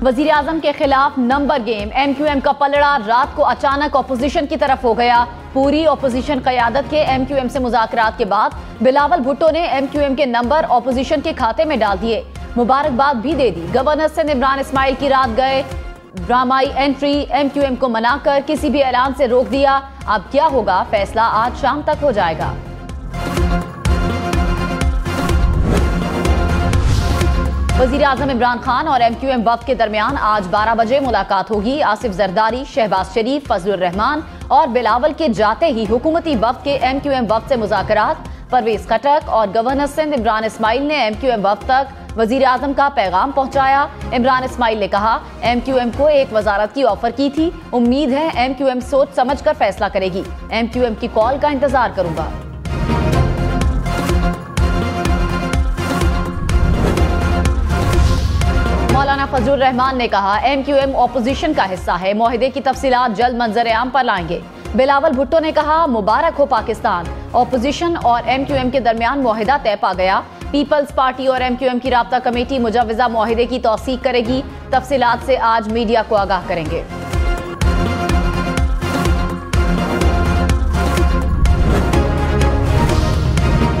वजीर आजम के खिलाफ नंबर गेम, MQM का पलड़ा रात को अचानक ऑपोजिशन की तरफ हो गया। पूरी ऑपोजिशन क़यादत के MQM से मुज़ाकरात के बाद बिलावल भुट्टो ने MQM के नंबर ऑपोजिशन के खाते में डाल दिए, मुबारकबाद भी दे दी। गवर्नर सिंध इमरान इस्माइल की रात गए ड्रामाई एंट्री, MQM को मनाकर किसी भी ऐलान से रोक दिया। अब क्या होगा, फैसला आज शाम तक हो जाएगा। वजीर आजम इमरान खान और MQM वफ्द के दरमियान आज 12 बजे मुलाकात होगी। आसिफ जरदारी, शहबाज शरीफ, फजलुर रहमान और बिलावल के जाते ही हुकूमती वफ्द के MQM वफ्द से मुज़ाकरात। परवेज खटक और गवर्नर सिंध इमरान इस्माइल ने MQM वफ्द तक वजीर आजम का पैगाम पहुंचाया। इमरान इस्माइल ने कहा, MQM को एक वजारत की ऑफर की थी, उम्मीद है MQM सोच समझ कर फैसला करेगी। MQM की कॉल का इंतजार करूंगा। मौलाना फजलुर रहमान ने कहा, MQM ऑपोजिशन का हिस्सा है, मुआहदे की तफसीलात जल्द मंजर आम पर लाएंगे। बिलावल भुट्टो ने कहा, मुबारक हो पाकिस्तान, ऑपोजिशन और MQM के दरमियान मुआहदा तय पा गया। पीपल्स पार्टी और MQM की राब्ता कमेटी मुजव्वजा मुआहदे की तौसीक करेगी। तफसीलात से आज मीडिया को आगाह करेंगे।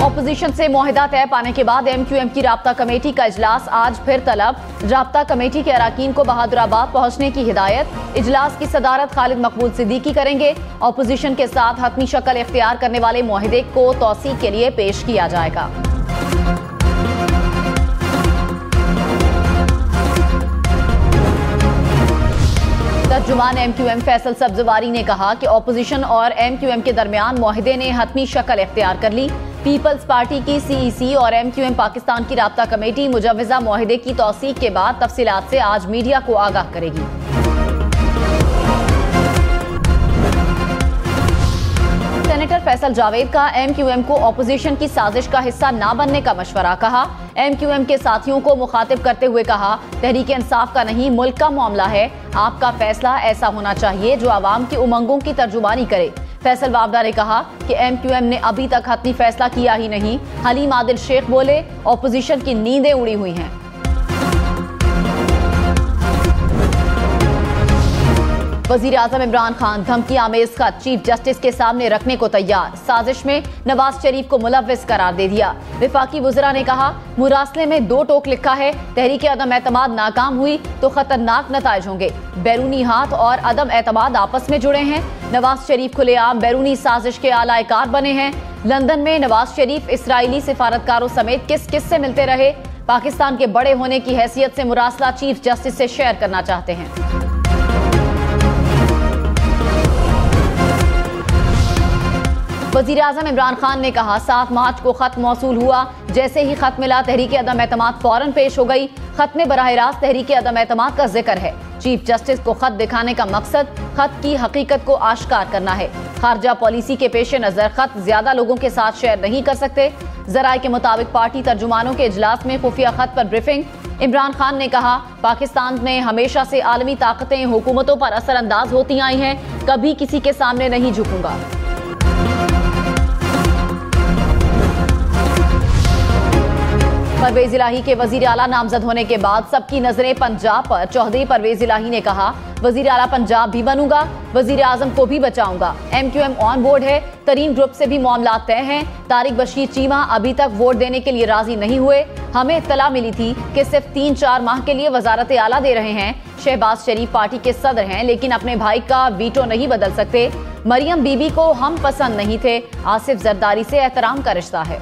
ऑपोजिशन से मुआहदा तय पाने के बाद MQM की राब्ता कमेटी का इजलास आज फिर तलब। राब्ता कमेटी के अराकीन को बहादुराबाद पहुंचने की हिदायत। इजलास की सदारत खालिद मकबूल सिद्दीकी करेंगे। ऑपोजिशन के साथ हतमी शक्ल इख्तियार करने वाले मुआहदे को तौसीक के लिए पेश किया जाएगा। तर्जुमान MQM फैसल सब्जवारी ने कहा कि ऑपोजिशन और MQM के दरमियान मुआहदे ने हतमी शक्ल इख्तियार कर ली। पीपल्स पार्टी की CEC और MQM पाकिस्तान की राब्ता कमेटी मुजव्वजा मुआहदे की तौसीक के बाद तफसीलात से आज मीडिया को आगाह करेगी। सेनेटर फैसल जावेद का MQM को ऑपोजिशन की साजिश का हिस्सा ना बनने का मशवरा। कहा, MQM के साथियों को मुखातिब करते हुए कहा, तहरीक इंसाफ का नहीं मुल्क का मामला है। आपका फैसला ऐसा होना चाहिए जो आवाम की उमंगों की तर्जुमानी करे। फैसल वावदा ने कहा कि MQM ने अभी तक हतमी फैसला किया ही नहीं। हलीम आदिल शेख बोले, ऑपोजिशन की नींदें उड़ी हुई हैं। वजीर आजम इमरान खान धमकी आमेज का चीफ जस्टिस के सामने रखने को तैयार। साजिश में नवाज शरीफ को मुलव्विस करार दे दिया। विफाकी वज़रा ने कहा, मुरासले में 2 टोक लिखा है, तहरीक अदम एतमाद नाकाम हुई तो खतरनाक नताइज होंगे। बैरूनी हाथ और अदम एतमाद आपस में जुड़े हैं। नवाज शरीफ खुलेआम बैरूनी साजिश के आलाकार बने हैं। लंदन में नवाज शरीफ इसराइली सिफारतकारों समेत किस किस से मिलते रहे। पाकिस्तान के बड़े होने की हैसियत से मुरासला चीफ जस्टिस से शेयर करना चाहते हैं। वजीर आजम इमरान खान ने कहा, 7 मार्च को खत मौसूल हुआ। जैसे ही खत मिला, तहरीक अदम एतमाद फौरन पेश हो गई। खत में बराह रास्त तहरीक अदम एतमाद का जिक्र है। चीफ जस्टिस को खत दिखाने का मकसद खत की हकीकत को आश्कार करना है। खारजा पॉलिसी के पेश नजर खत ज्यादा लोगों के साथ शेयर नहीं कर सकते। जराये के मुताबिक पार्टी तर्जुमानों के इजलास में खुफिया खत पर ब्रीफिंग। इमरान खान ने कहा, पाकिस्तान में हमेशा से आलमी ताकतें हुकूमतों पर असरअंदाज होती आई हैं, कभी किसी के सामने नहीं झुकूंगा। परवेज इलाही के वजीर आला नामजद होने के बाद सबकी नजरें पंजाब पर। चौधरी परवेज इलाही ने कहा, वजीर आला पंजाब भी बनूंगा, वजीर आजम को भी बचाऊंगा। MQM ऑन बोर्ड है, तरीन ग्रुप से भी मामला तय हैं। तारिक बशीर चीमा अभी तक वोट देने के लिए राजी नहीं हुए। हमें इत्तला मिली थी कि सिर्फ 3-4 माह के लिए वजारत आला दे रहे हैं। शहबाज शरीफ पार्टी के सदर हैं, लेकिन अपने भाई का वीटो नहीं बदल सकते। मरियम बीबी को हम पसंद नहीं थे। आसिफ जरदारी से एहतराम का रिश्ता है।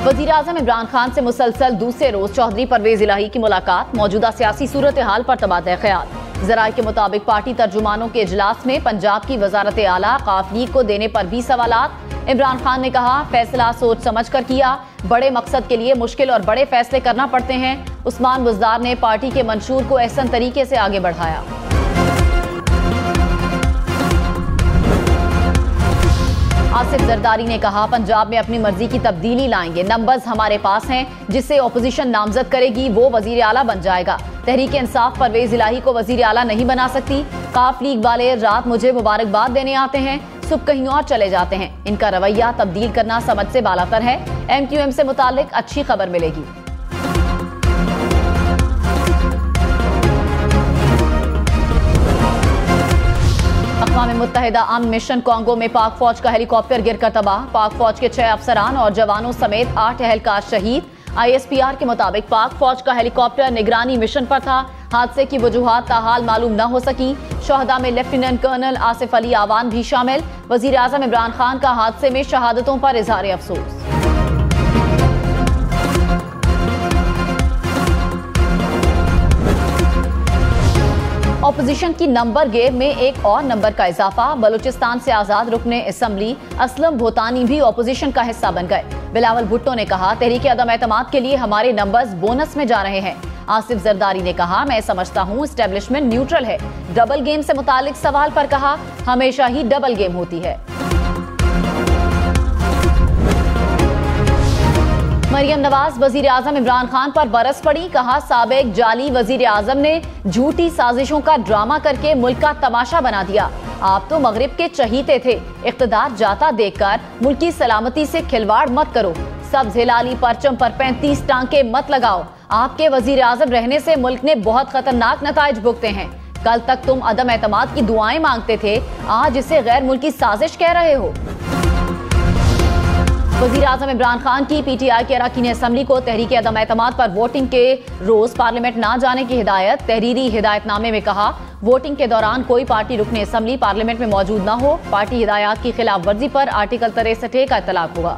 वजीर आजम इमरान खान से मुसलसल दूसरे रोज चौधरी परवेज इलाही की मुलाकात। मौजूदा सियासी सूरत हाल पर तबादला ख्याल। जराये के मुताबिक पार्टी तर्जुमानों के इजलास में पंजाब की वजारत आला काफ लीग को देने पर भी सवालात। इमरान खान ने कहा, फैसला सोच समझ कर किया। बड़े मकसद के लिए मुश्किल और बड़े फैसले करना पड़ते हैं। उस्मान बुज़दार ने पार्टी के मंशूर को एहसन तरीके से आगे बढ़ाया। आसिफ जरदारी ने कहा, पंजाब में अपनी मर्जी की तब्दीली लाएंगे, नंबर्स हमारे पास हैं, जिससे ऑपोजिशन नामजद करेगी वो वजीर आला बन जाएगा। तहरीक इंसाफ परवेज इलाही को वजीर आला नहीं बना सकती। काफ लीग वाले रात मुझे मुबारकबाद देने आते हैं, सुबह कहीं और चले जाते हैं। इनका रवैया तब्दील करना समझ से बालातर है। MQM से मुतालिक अच्छी खबर मिलेगी। अक़वाम मुत्तहिदा अमन मिशन कांगो में पाक फौज का हेलीकॉप्टर गिरकर तबाह। पाक फौज के 6 अफसरान और जवानों समेत 8 एहलकार शहीद। ISPR के मुताबिक पाक फौज का हेलीकॉप्टर निगरानी मिशन पर था। हादसे की वजूहात ताहाल मालूम न हो सकी। शहदा में लेफ्टिनेंट कर्नल आसिफ अली आवान भी शामिल। वजीर आज़म इमरान खान का हादसे में शहादतों पर इजहार अफसोस। ऑपोजिशन की नंबर गेम में एक और नंबर का इजाफा। बलूचिस्तान से आजाद रुकने असम्बली असलम भूतानी भी ऑपोजिशन का हिस्सा बन गए। बिलावल भुट्टो ने कहा, तहरीक अदम एतमाद के लिए हमारे नंबर्स बोनस में जा रहे हैं। आसिफ जरदारी ने कहा, मैं समझता हूं एस्टेब्लिशमेंट न्यूट्रल है। डबल गेम से मुतालिक सवाल पर कहा, हमेशा ही डबल गेम होती है। मरियम नवाज वजीर आजम इमरान खान पर बरस पड़ी। कहा, साबिक जाली वजीर आजम ने झूठी साजिशों का ड्रामा करके मुल्क का तमाशा बना दिया। आप तो मगरिब के चहीते थे, इख्तिदार जाता देखकर मुल्क की सलामती से खिलवाड़ मत करो। सब्ज हिलाली परचम पर 35 टांके मत लगाओ। आपके वजीर आजम रहने से मुल्क ने बहुत खतरनाक नताइज भुगते हैं। कल तक तुम अदम एतमाद की दुआएं मांगते थे, आज इसे गैर मुल्की साजिश कह रहे हो। वजीर आजम इमरान खान की PTI के अरकान असम्बली को तहरीक अदम एतमाद पर वोटिंग के रोज पार्लियामेंट न जाने की हिदायत। तहरीरी हिदायतनामे में कहा, वोटिंग के दौरान कोई पार्टी रुकने असम्बली पार्लियामेंट में मौजूद न हो। पार्टी हिदायत की खिलाफ वर्जी पर आर्टिकल 63A का इतलाक होगा।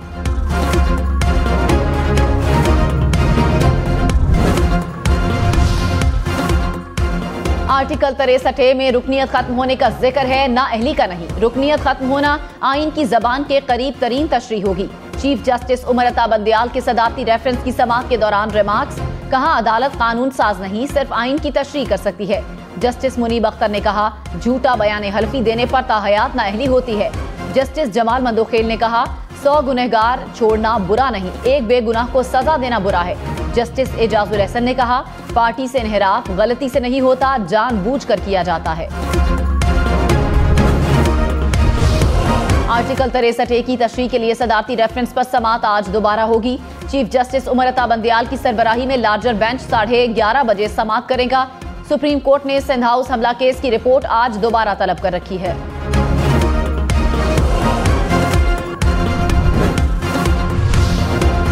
आर्टिकल 63A में रुकनियत खत्म होने का जिक्र है, ना अहली का नहीं। रुकनियत खत्म होना आइन की जबान के करीब तरीन तशरीह होगी। चीफ जस्टिस उमर अता बंदियाल के सदारती रेफरेंस की समाअत के दौरान रिमार्क्स। कहा, अदालत कानून साज नहीं, सिर्फ आइन की तशरीह कर सकती है। जस्टिस मुनीब अख्तर ने कहा, झूठा बयान हल्फी देने पर ताहयात नाअहली होती है। जस्टिस जमाल मंदोखेल ने कहा, 100 गुनहगार छोड़ना बुरा नहीं, एक बेगुनाह को सजा देना बुरा है। जस्टिस एजाजुल एहसन ने कहा, पार्टी से इन्हिराफ गलती से नहीं होता, जानबूझकर किया जाता है। आर्टिकल 63A की तशरीह के लिए सदारती रेफरेंस पर समाअत आज दोबारा होगी। चीफ जस्टिस उमर अता बंदियाल की सरबराही में लार्जर बेंच 11:30 बजे समाअत करेगा। सुप्रीम कोर्ट ने सिंध हाउस हमला केस की रिपोर्ट आज दोबारा तलब कर रखी है।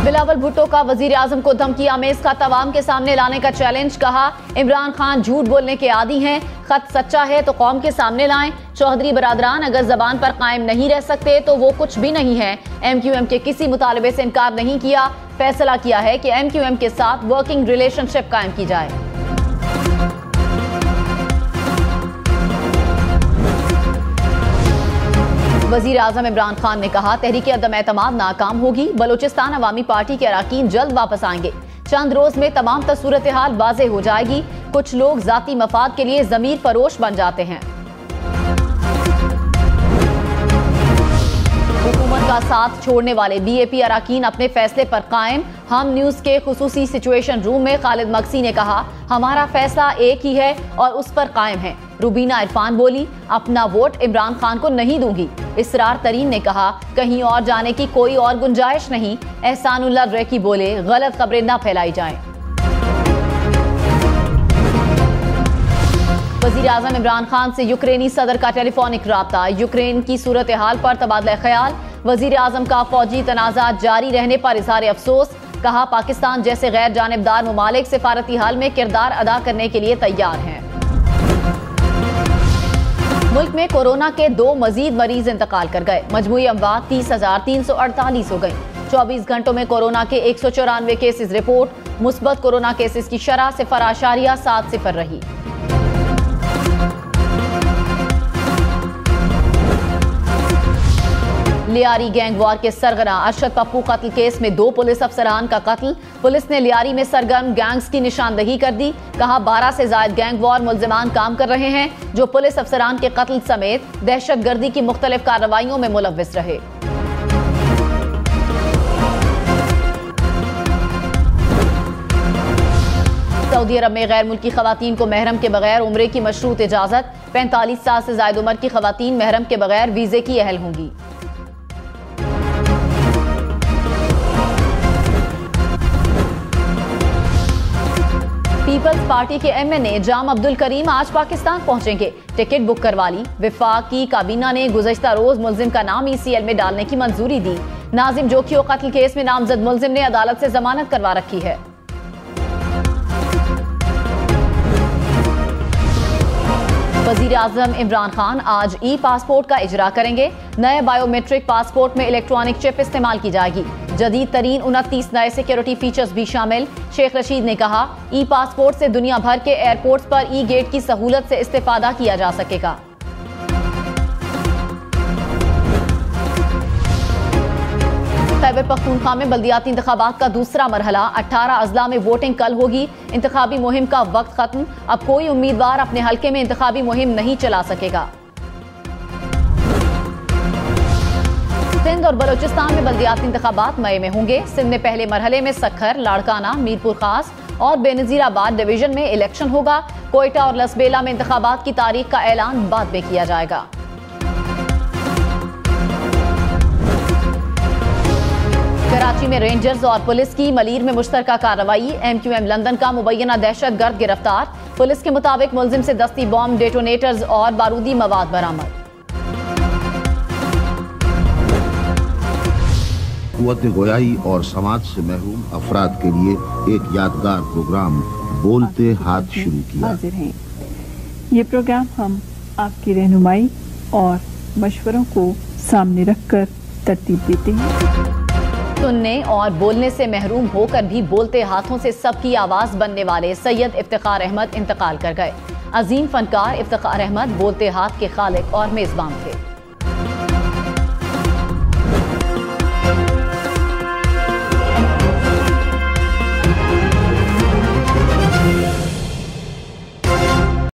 बिलावल भुट्टो का वजीर आजम को धमकी आमेज का तवाम के सामने लाने का चैलेंज। कहा, इमरान खान झूठ बोलने के आदी हैं, खत सच्चा है तो कौम के सामने लाएं। चौधरी बरादरान अगर जबान पर कायम नहीं रह सकते तो वो कुछ भी नहीं है। MQM के किसी मुतालबे से इनकार नहीं किया, फैसला किया है कि MQM के साथ वर्किंग रिलेशनशिप कायम की जाए। वजीर आजम इमरान खान ने कहा, तहरीक अदम एतमाद नाकाम होगी। बलूचिस्तान अवामी पार्टी के अरकान जल्द वापस आएंगे। चंद रोज में तमाम सूरत हाल वाज़ेह हो जाएगी। कुछ लोग जाती मफाद के लिए जमीर फरोश बन जाते हैं। हुकूमत का साथ छोड़ने वाले BAP अरकान अपने फैसले पर कायम। हम न्यूज के खुसूसी सिचुएशन रूम में खालिद मक्सी ने कहा, हमारा फैसला एक ही है और उस पर कायम है। रुबीना इरफान बोली, अपना वोट इमरान खान को नहीं दूंगी। इसरार तरीन ने कहा, कहीं और जाने की कोई और गुंजाइश नहीं। एहसानुल्लाह रेकी बोले, गलत खबरें न फैलाई जाएं। वजीर आजम इमरान खान से यूक्रेनी सदर का टेलीफोनिक राब्ता। यूक्रेन की सूरत हाल पर तबादला ख्याल। वजीर आजम का फौजी तनाज़ा जारी रहने पर इजहार अफसोस। कहा, पाकिस्तान जैसे गैर जानिबदार ममालिक सिफारती हाल में किरदार अदा करने के लिए तैयार हैं। मुल्क में कोरोना के 2 मजीद मरीज इंतकाल कर गए। मजमूई अमवात 30,348 हो गई। 24 घंटों में कोरोना के 194 केसेस रिपोर्ट। मुस्बत कोरोना केसेस की शरह 0.70 रही। लियारी गैंग वार के सरगना अरशद पप्पू कत्ल केस में 2 पुलिस अफसरान का कत्ल। पुलिस ने लियारी में सरगर्म गैंग्स की निशानदही कर दी। कहा, 12 से ज्यादा गैंग वार मुलजिमान काम कर रहे हैं जो पुलिस अफसरान के कत्ल समेत दहशतगर्दी की मुख्तलिफ कार्रवाइयों में मुलव्विस रहे। सऊदी अरब में गैर मुल्की खवातीन को महरम के बगैर उम्रे की मशरूत इजाजत। 45 साल से ज्यादा उम्र की खवातीन महरम के बगैर वीजे की अहल होंगी। पीपल्स पार्टी के एमएनए जाम अब्दुल करीम आज पाकिस्तान पहुंचेंगे। टिकट बुक करवा ली। वफाकी काबीना ने गुज़श्ता रोज मुल्जिम का नाम ECL में डालने की मंजूरी दी। नाजिम जोखियो कत्ल केस में नामजद मुल्जिम ने अदालत से जमानत करवा रखी है। वजीर आजम इमरान खान आज ई-पासपोर्ट का इजरा करेंगे। नए बायोमेट्रिक पासपोर्ट में इलेक्ट्रॉनिक चिप इस्तेमाल की जाएगी। जदीद तरीन 29 नए सिक्योरिटी फीचर्स भी शामिल। शेख रशीद ने कहा, ई-पासपोर्ट से दुनिया भर के एयरपोर्ट्स पर ई-गेट की सहूलत से इस्तेफादा किया जा सकेगा। खैबर पख्तूनख्वा में बल्दियाती इंतखाबात का दूसरा मरहला। 18 अजला में वोटिंग कल होगी। इंतखाबी मुहिम का वक्त खत्म। अब कोई उम्मीदवार अपने हल्के में इंतखाबी मुहिम नहीं चला सकेगा। सिंध और बलोचिस्तान में बल्दियाती इंतखाबात मई में होंगे। सिंध में पहले मरहले में सखर, लाड़काना, मीरपुर खास और बेनजीराबाद डिवीजन में इलेक्शन होगा। कोयटा और लसबेला में इंतखाबात की तारीख का ऐलान बाद में किया जाएगा। कराची में रेंजर्स और पुलिस की मलीर में मुश्तरका कार्रवाई। MQM लंदन का मुबैना दहशतगर्द गिरफ्तार। पुलिस के मुताबिक मुल्जिम से दस्ती बॉम्ब, डेटोनेटर्स और बारूदी मवाद बरामद। कुव्वत गोयाई और समाज से महरूम अफराद के लिए एक यादगार प्रोग्राम बोलते हाथ शुरू किया। हाजिर हैं। ये प्रोग्राम हम आपकी रहनुमाई और मशवरों को सामने रखकर तरतीब देते हैं। सुनने और बोलने से महरूम होकर भी बोलते हाथों से सबकी आवाज बनने वाले सैयद इफ्तिखार अहमद इंतकाल कर गए। अजीम फनकार इफ्तिखार अहमद बोलते हाथ के खालिक और मेजबान थे।